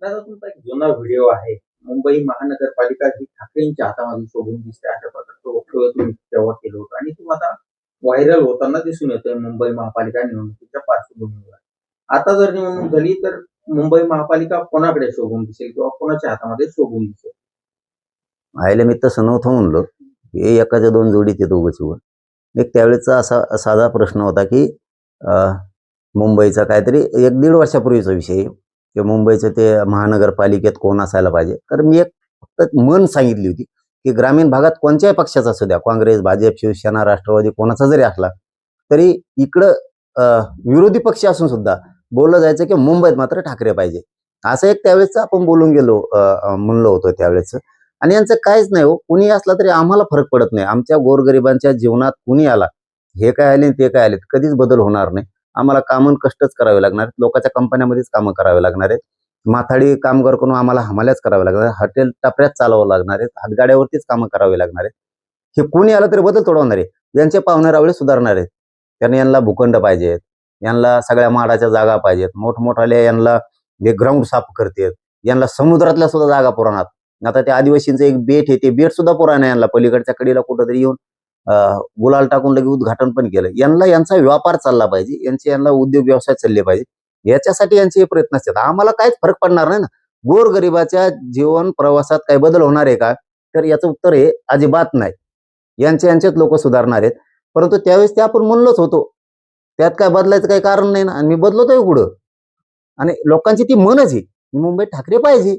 दादा तुमचा एक जुना व्हिडिओ आहे. मुंबई महानगरपालिका ही ठाकरेंच्या हातामध्ये शोभून दिसते अशा प्रकारचं वक्तव्य तुम्ही तेव्हा केलं होतं आणि तो आता व्हायरल होताना दिसून येतोय मुंबई महापालिका निवडणुकीच्या पार्श्वभूमीवर. आता जर निवडणूक झाली तर मुंबई महापालिका कोणाकडे शोभून दिसेल किंवा कोणाच्या हातामध्ये शोभून दिसेल? आयला मी तसं नव्हतं म्हणलो. हे एकाच्या दोन जोडीत येतो दोघं. एक त्यावेळेचा असा साधा प्रश्न होता की मुंबईचा काहीतरी 1-1.5 वर्षापूर्वीचा विषय आहे की मुंबईचं ते महानगरपालिकेत कोण असायला पाहिजे. तर मी एक फक्त मन सांगितली होती की ग्रामीण भागात कोणत्याही पक्षाचा असू द्या, काँग्रेस, भाजप, शिवसेना, राष्ट्रवादी कोणाचा जरी असला तरी इकडं विरोधी पक्ष असून सुद्धा बोललं जायचं की मुंबईत मात्र ठाकरे पाहिजे. असं एक त्यावेळेस आपण बोलून गेलो म्हणलो होतो त्यावेळेस. आणि यांचं काहीच नाही हो, कुणी असला तरी आम्हाला फरक पडत नाही. आमच्या गोरगरिबांच्या जीवनात कुणी आला, हे काय आले ते काय आले, कधीच बदल होणार नाही. आम्हाला कामं कष्टच करावे लागणार आहेत. लोकांच्या कंपन्यामध्येच कामं करावे लागणार आहेत. माथाडी कामगार करून आम्हाला हमाल्याच करावे लागणार आहेत. हॉटेल टपऱ्यात चालवावं लागणार आहेत. हातगाड्यावरतीच कामं करावे लागणार आहेत. हे कुणी आलं तरी बदल तोडवणार आहे. यांचे पाहुणे रावळे सुधारणार आहेत. त्यांनी यांना भूखंड पाहिजेत, यांना सगळ्या माडाच्या जागा पाहिजेत, मोठमोठाल्या यांना हे ग्राउंड साफ करतात, यांना समुद्रातल्या सुद्धा जागा पुरवणार. आता त्या आदिवासींचं एक बेट आहे, ते बेट सुद्धा पुरा नाही यांना, पलीकडच्या कडेला कुठंतरी येऊन गुलाल टाकून लगेच उद्घाटन पण केलं. यांचा व्यापार चालला पाहिजे, यांना उद्योग व्यवसाय चालले पाहिजे, याच्यासाठी यांचे हे प्रयत्न असतात. आम्हाला काहीच फरक पडणार नाही ना. गोरगरिबाच्या जीवन प्रवासात काही बदल होणार आहे का? तर याचं उत्तर हे अजिबात नाही. यांच्यात लोक सुधारणार आहेत. परंतु त्यावेळेस ते आपण म्हणलोच होतो, त्यात काय बदलायचं काही कारण नाही ना. आणि मी बदलतोय कुठं? आणि लोकांची ती मनच आहे, मुंबईत ठाकरे पाहिजे.